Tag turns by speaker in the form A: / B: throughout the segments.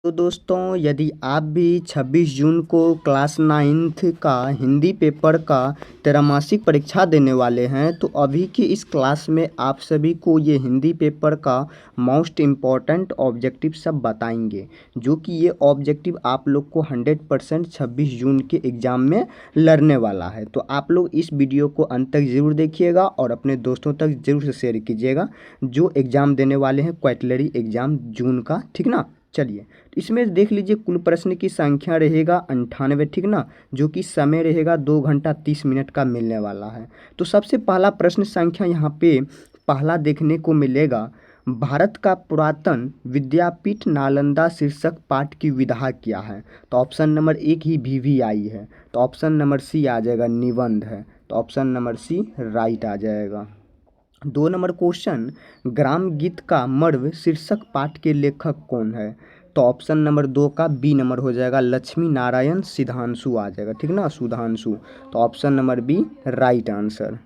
A: तो दोस्तों, यदि आप भी 26 जून को क्लास 9th का हिंदी पेपर का त्रैमासिक परीक्षा देने वाले हैं, तो अभी की इस क्लास में आप सभी को ये हिंदी पेपर का मोस्ट इम्पॉर्टेंट ऑब्जेक्टिव सब बताएंगे, जो कि ये ऑब्जेक्टिव आप लोग को 100% 26 जून के एग्ज़ाम में लड़ने वाला है। तो आप लोग इस वीडियो को अंत तक ज़रूर देखिएगा और अपने दोस्तों तक ज़रूर से शेयर कीजिएगा, जो एग्ज़ाम देने वाले हैं क्वैटलरी एग्ज़ाम जून का। ठीक ना? चलिए, तो इसमें देख लीजिए, कुल प्रश्न की संख्या रहेगा 98। ठीक ना? जो कि समय रहेगा 2 घंटा 30 मिनट का मिलने वाला है। तो सबसे पहला प्रश्न संख्या यहाँ पे पहला देखने को मिलेगा, भारत का पुरातन विद्यापीठ नालंदा शीर्षक पाठ की विधा क्या है? तो ऑप्शन नंबर एक ही VVI है, तो ऑप्शन नंबर सी आ जाएगा निबंध है, तो ऑप्शन नंबर सी राइट आ जाएगा। 2 नंबर क्वेश्चन, ग्राम गीत का मर्व शीर्षक पाठ के लेखक कौन है? तो ऑप्शन नंबर 2 का बी नंबर हो जाएगा, लक्ष्मी नारायण सिधांशु आ जाएगा। ठीक ना? सुधांशु, तो option number B right answer.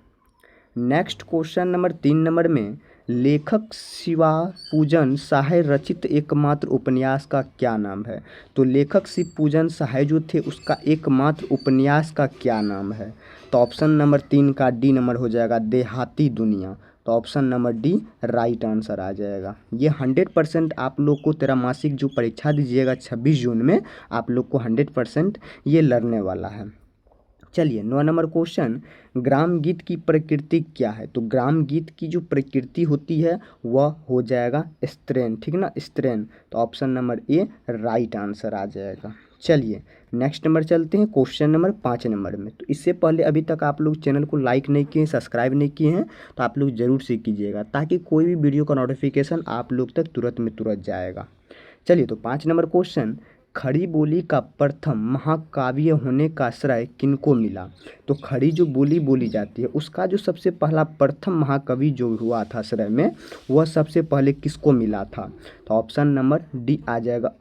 A: Next question number 3 number में, लेखक शिवा पूजन सहाय रचित एकमात्र उपन्यास का क्या नाम है? तो लेखक शिव पूजन सहाय जो थे उसका एकमात्र उपन्यास का क्या नाम है? तो ऑप्शन नंबर 3 का डी नंबर हो जाएगा, देहाती दुनिया, तो option number D right answer आ जाएगा। ये 100% आप लोग को त्रैमासिक जो परीक्षा दीजिएगा 26 जून में, आप लोग को 100% ये लड़ने वाला है। चलिए, 9 नंबर क्वेश्चन, ग्राम गीत की प्रकृति क्या है? तो ग्राम गीत की जो प्रकृति होती है वह हो जाएगा स्त्रैन। ठीक ना? स्त्रैन, तो option number A right answer आ जाएगा। चलिए, नेक्स्ट नंबर चलते हैं, क्वेश्चन नंबर 5 नंबर में। तो इससे पहले अभी तक आप लोग चैनल को लाइक नहीं किए, सब्सक्राइब नहीं किए हैं, तो आप लोग ज़रूर से कीजिएगा, ताकि कोई भी वीडियो का नोटिफिकेशन आप लोग तक तुरंत में तुरंत जाएगा। चलिए, तो 5 नंबर क्वेश्चन, खड़ी बोली का प्रथम महाकाव्य होने का श्रेय किनको मिला? तो खड़ी जो बोली बोली जाती है उसका जो सबसे पहला प्रथम महाकवि जो हुआ था श्रेय में, वह सबसे पहले किसको मिला था? तो ऑप्शन नंबर डी आ जाएगा,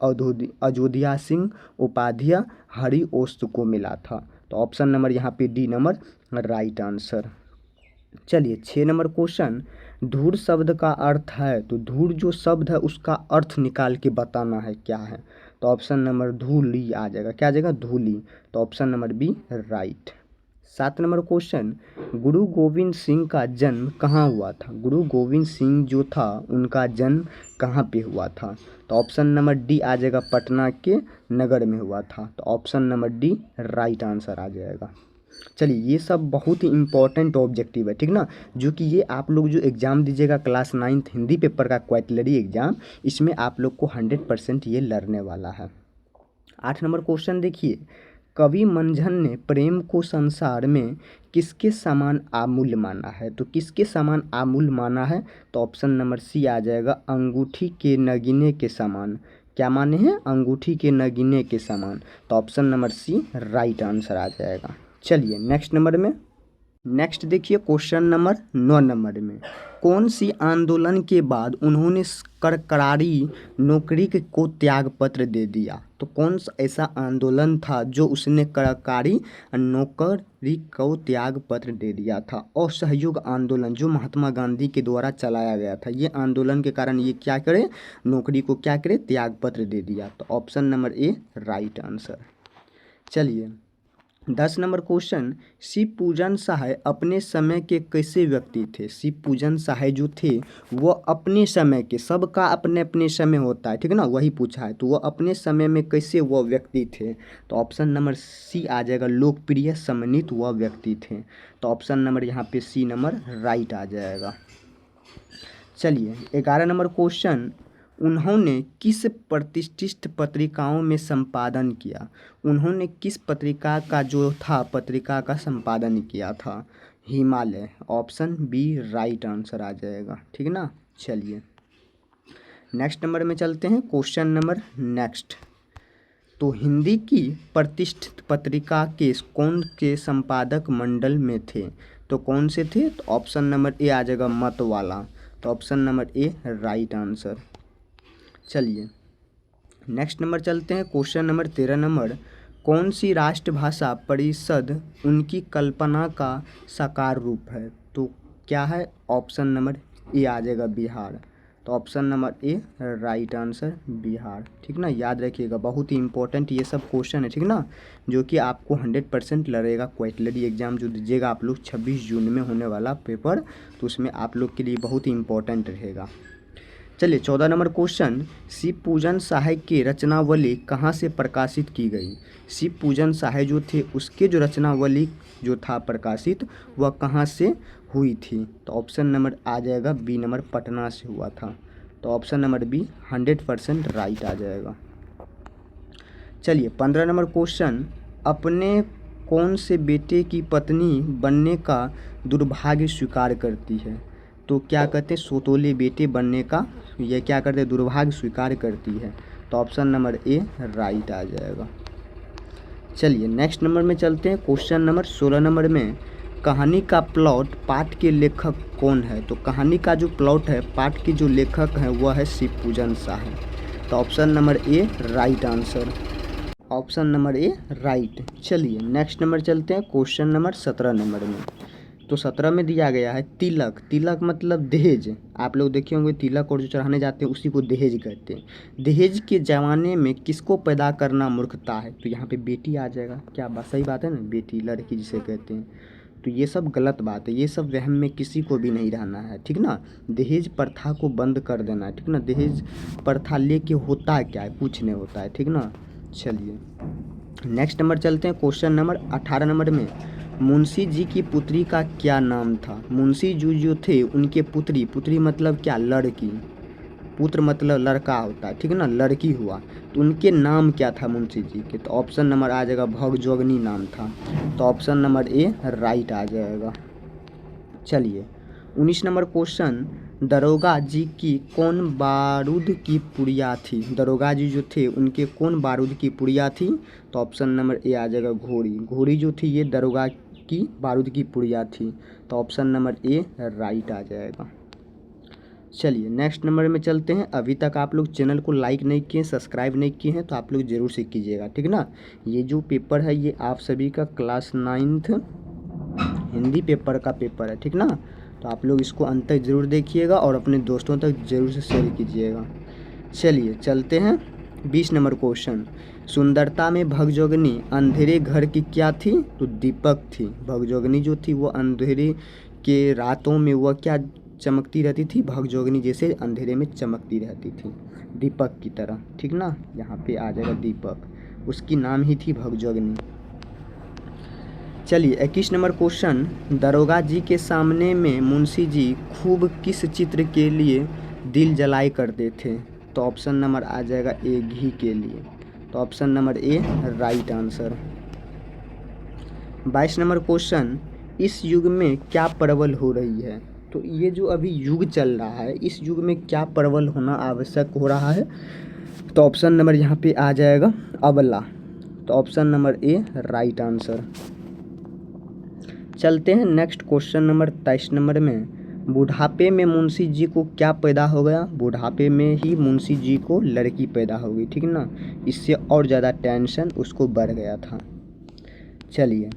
A: अयोध्या सिंह उपाध्याय हरिओस्त को मिला था, तो ऑप्शन नंबर यहाँ पे डी नंबर राइट आंसर। चलिए, 6 नंबर क्वेश्चन, धूड़ शब्द का अर्थ है, तो धूड़ जो शब्द है उसका अर्थ निकाल के बताना है क्या है? तो ऑप्शन नंबर धूली आ जाएगा, क्या आ जाएगा? धूली, तो option number B right. 7 number question, Guru Gobind Singh का जन्म कहाँ हुआ था? गुरु गोविंद सिंह जो था उनका जन्म कहाँ पे हुआ था? तो ऑप्शन नंबर डी आ जाएगा, पटना के नगर में हुआ था, तो option number D right answer आ जाएगा। चलिए, ये सब बहुत ही इंपॉर्टेंट ऑब्जेक्टिव है। ठीक ना? जो कि ये आप लोग जो एग्ज़ाम दीजिएगा क्लास 9th हिंदी पेपर का क्वैटलरी एग्ज़ाम, इसमें आप लोग को 100% ये लड़ने वाला है। 8 नंबर क्वेश्चन देखिए, कवि मंझन ने प्रेम को संसार में किसके समान अमूल्य माना है? तो किसके समान अमूल्य माना है? तो ऑप्शन नंबर सी आ जाएगा, अंगूठी के नगीने के समान। क्या माने हैं? अंगूठी के नगीने के समान, तो option number C right answer आ जाएगा। चलिए, नेक्स्ट नंबर में, नेक्स्ट देखिए, क्वेश्चन नंबर 9 नंबर में, कौन सी आंदोलन के बाद उन्होंने करकरारी नौकरी को त्याग पत्र दे दिया? तो कौन सा ऐसा आंदोलन था जो उसने करकारी नौकरी को त्याग पत्र दे दिया था? असहयोग आंदोलन जो महात्मा गांधी के द्वारा चलाया गया था, ये आंदोलन के कारण ये क्या करे, नौकरी को क्या करे, त्याग पत्र दे दिया, तो option number A right answer. चलिए, 10 नंबर क्वेश्चन, शिव पूजन सहाय अपने समय के कैसे व्यक्ति थे? शिव पूजन सहाय जो थे वो अपने समय के, सबका अपने अपने समय होता है, ठीक है ना, वही पूछा है, तो वो अपने समय में कैसे वो व्यक्ति थे? तो ऑप्शन नंबर सी आ जाएगा, लोकप्रिय सम्मानित वह व्यक्ति थे, तो ऑप्शन नंबर यहाँ पे सी नंबर राइट आ जाएगा। चलिए, 11 नंबर क्वेश्चन, उन्होंने किस प्रतिष्ठित पत्रिकाओं में संपादन किया? उन्होंने किस पत्रिका का जो था पत्रिका का संपादन किया था? Himalaya, option B right answer आ जाएगा। ठीक है ना? चलिए, नेक्स्ट नंबर में चलते हैं, क्वेश्चन नंबर नेक्स्ट। तो हिंदी की प्रतिष्ठित पत्रिका के कौन के संपादक मंडल में थे? तो कौन से थे? तो ऑप्शन नंबर ए आ जाएगा, मत वाला, तो option number A right answer. चलिए, नेक्स्ट नंबर चलते हैं, क्वेश्चन नंबर 13 नंबर, कौन सी राष्ट्रभाषा परिषद उनकी कल्पना का साकार रूप है? तो क्या है? ऑप्शन नंबर ए आ जाएगा, बिहार, तो option number A right answer Bihar. ठीक ना, याद रखिएगा, बहुत ही इंपॉर्टेंट ये सब क्वेश्चन है। ठीक ना, जो कि आपको 100% लगेगा। क्वार्टरली एग्जाम जो दीजिएगा आप लोग 26 जून में होने वाला पेपर, तो उसमें आप लोग के लिए बहुत ही इंपॉर्टेंट रहेगा। चलिए 14 नंबर क्वेश्चन, शिव पूजन सहाय की रचनावली कहाँ से प्रकाशित की गई। शिव पूजन सहाय जो थे उसके जो रचनावली जो था प्रकाशित वह कहाँ से हुई थी। तो ऑप्शन नंबर आ जाएगा बी नंबर, पटना से हुआ था। तो ऑप्शन नंबर बी 100% राइट आ जाएगा। चलिए 15 नंबर क्वेश्चन, अपने कौन से बेटे की पत्नी बनने का दुर्भाग्य स्वीकार करती है। तो क्या कहते हैं, सोतोले बेटे बनने का यह क्या करते हैं, दुर्भाग्य स्वीकार करती है। तो ऑप्शन नंबर ए राइट आ जाएगा। चलिए नेक्स्ट नंबर में चलते हैं। क्वेश्चन नंबर 16 नंबर में, कहानी का प्लॉट पाठ के लेखक कौन है। तो कहानी का जो प्लॉट है, पाठ के जो लेखक हैं वह है शिव पूजन सहाय। तो option number A right answer, option number A right. चलिए नेक्स्ट नंबर चलते हैं। क्वेश्चन नंबर 17 नंबर में, तो 17 में दिया गया है तिलक। तिलक मतलब दहेज। आप लोग देखे होंगे तिलक और जो चढ़ाने जाते हैं उसी को दहेज कहते हैं। दहेज के ज़माने में किसको पैदा करना मूर्खता है। तो यहाँ पे बेटी आ जाएगा। क्या बात, सही बात है ना, बेटी लड़की जिसे कहते हैं। तो ये सब गलत बात है, ये सब वहम में किसी को भी नहीं रहना है। ठीक ना, दहेज प्रथा को बंद कर देना है। ठीक ना, दहेज प्रथा लेके होता क्या है, कुछ नहीं होता है। ठीक ना, चलिए नेक्स्ट नंबर चलते हैं। क्वेश्चन नंबर 18 नंबर में, मुंशी जी की पुत्री का क्या नाम था। मुंशी जी जो थे उनके पुत्री, पुत्री मतलब क्या, लड़की। पुत्र मतलब लड़का होता है। ठीक है ना, लड़की हुआ, तो उनके नाम क्या था मुंशी जी के। तो ऑप्शन नंबर आ जाएगा भगजोगनी नाम था। तो ऑप्शन नंबर ए राइट आ जाएगा। चलिए 19 नंबर क्वेश्चन, दरोगा जी की कौन बारूद की पुड़िया थी। दरोगा जी जो थे उनके कौन बारूद की पुड़िया थी। तो ऑप्शन नंबर ए आ जाएगा घोड़ी। घोड़ी जो थी ये दरोगा की बारूद की पुड़िया थी। तो ऑप्शन नंबर ए राइट आ जाएगा। चलिए नेक्स्ट नंबर में चलते हैं। अभी तक आप लोग चैनल को लाइक नहीं किए, सब्सक्राइब नहीं किए हैं, तो आप लोग ज़रूर से कीजिएगा। ठीक ना, ये जो पेपर है ये आप सभी का क्लास 9th हिंदी पेपर का पेपर है। ठीक ना, तो आप लोग इसको अंत तक ज़रूर देखिएगा और अपने दोस्तों तक ज़रूर से शेयर कीजिएगा। चलिए चलते हैं 20 नंबर क्वेश्चन, सुंदरता में भगजोगनी अंधेरे घर की क्या थी। तो दीपक थी। भगजोगनी जो थी वो अंधेरे के रातों में वह क्या चमकती रहती थी, भगजोगनी जैसे अंधेरे में चमकती रहती थी, दीपक की तरह। ठीक ना, यहाँ पे आ जाएगा दीपक, उसकी नाम ही थी भगजोगनी। चलिए 21 नंबर क्वेश्चन, दरोगा जी के सामने में मुंशी जी खूब किस चित्र के लिए दिल जलाई करते थे। तो ऑप्शन नंबर आ जाएगा ए घी के लिए। तो option number A right answer. 22 number question, इस युग में क्या प्रबल हो रही है। तो ये जो अभी युग चल रहा है इस युग में क्या प्रबल होना आवश्यक हो रहा है। तो ऑप्शन नंबर यहाँ पे आ जाएगा अबला। तो option number A right answer. चलते हैं नेक्स्ट क्वेश्चन नंबर 23 नंबर में, बुढ़ापे में मुंशी जी को क्या पैदा हो गया। बुढ़ापे में ही मुंशी जी को लड़की पैदा हो गई। ठीक ना, इससे और ज़्यादा टेंशन उसको बढ़ गया था। चलिए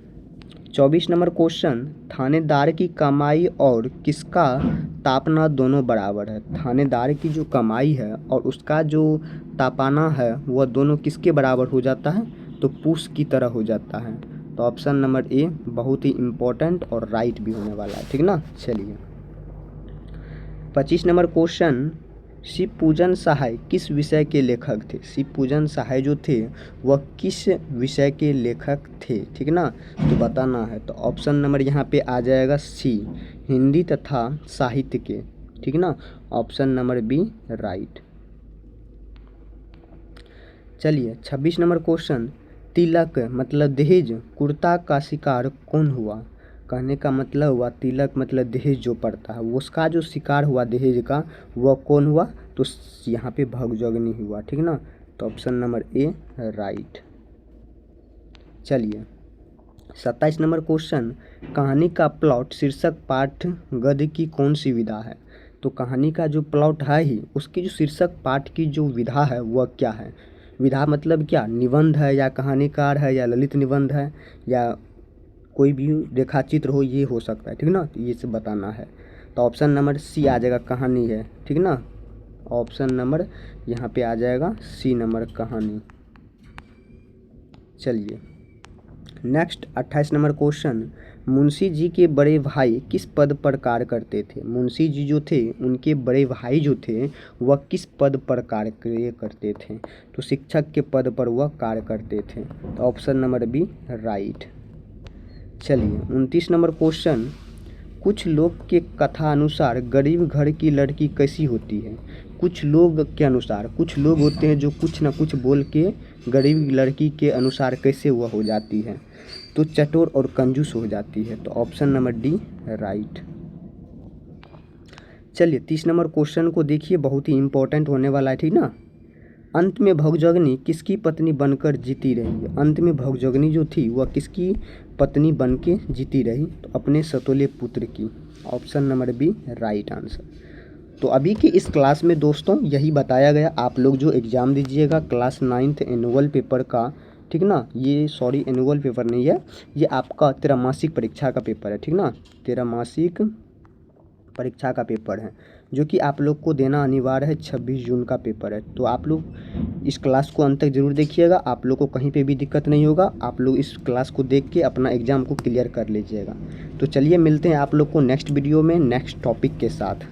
A: 24 नंबर क्वेश्चन, थानेदार की कमाई और किसका तापना दोनों बराबर है। थानेदार की जो कमाई है और उसका जो तापाना है वह दोनों किसके बराबर हो जाता है। तो पूस की तरह हो जाता है। तो ऑप्शन नंबर ए बहुत ही इम्पोर्टेंट और राइट भी होने वाला है। ठीक ना, चलिए 25 नंबर क्वेश्चन, शिव पूजन सहाय किस विषय के लेखक थे। शिव पूजन सहाय जो थे वह किस विषय के लेखक थे। ठीक ना, तो बताना है। तो ऑप्शन नंबर यहाँ पे आ जाएगा सी, हिंदी तथा साहित्य के। ठीक ना, ऑप्शन नंबर बी राइट। चलिए 26 नंबर क्वेश्चन, तिलक मतलब दहेज कुर्ता का शिकार कौन हुआ। कहने का मतलब हुआ तिलक मतलब दहेज जो पड़ता है उसका जो शिकार हुआ दहेज का वह कौन हुआ। तो यहाँ पे भगजोगनी हुआ। ठीक ना, तो ऑप्शन नंबर ए राइट। चलिए 27 नंबर क्वेश्चन, कहानी का प्लॉट शीर्षक पाठ गद्य की कौन सी विधा है। तो कहानी का जो प्लॉट है ही उसकी जो शीर्षक पाठ की जो विधा है वह क्या है। विधा मतलब क्या, निबंध है या कहानीकार है या ललित निबंध है या कोई भी रेखा चित्र हो, ये हो सकता है। ठीक ना, तो ये सब बताना है। तो ऑप्शन नंबर सी आ जाएगा कहानी है। ठीक ना, ऑप्शन नंबर यहाँ पे आ जाएगा सी नंबर कहानी। चलिए next 28 number question, Munshi ji के बड़े भाई किस पद पर कार्य करते थे। मुंशी जी जो थे उनके बड़े भाई जो थे वह किस पद पर कार्य करते थे। तो शिक्षक के पद पर वह कार्य करते थे। तो ऑप्शन नंबर बी राइट। चलिए 29 नंबर क्वेश्चन, कुछ लोग के कथा अनुसार गरीब घर की लड़की कैसी होती है। कुछ लोग के अनुसार, कुछ लोग होते हैं जो कुछ ना कुछ बोल के गरीब लड़की के अनुसार कैसे वह हो जाती है। तो चटोर और कंजूस हो जाती है। तो ऑप्शन नंबर डी राइट। चलिए 30 नंबर क्वेश्चन को देखिए, बहुत ही इंपॉर्टेंट होने वाला है, ठीक ना। अंत में भगजोगनी किसकी पत्नी बनकर जीती रही। अंत में भगजोगनी जो थी वह किसकी पत्नी बन के जीती रही। तो अपने सतोले पुत्र की। Option number B right answer. तो अभी के इस क्लास में दोस्तों यही बताया गया। आप लोग जो एग्ज़ाम दीजिएगा क्लास 9th एनुअल पेपर का, ठीक ना, ये सॉरी एनुअल पेपर नहीं है, ये आपका त्रैमासिक परीक्षा का पेपर है, ठीक ना। त्रैमासिक परीक्षा का पेपर है जो कि आप लोग को देना अनिवार्य है। 26 जून का पेपर है। तो आप लोग इस क्लास को अंत तक ज़रूर देखिएगा। आप लोग को कहीं पे भी दिक्कत नहीं होगा। आप लोग इस क्लास को देख के अपना एग्ज़ाम को क्लियर कर लीजिएगा। तो चलिए मिलते हैं आप लोग को नेक्स्ट वीडियो में नेक्स्ट टॉपिक के साथ।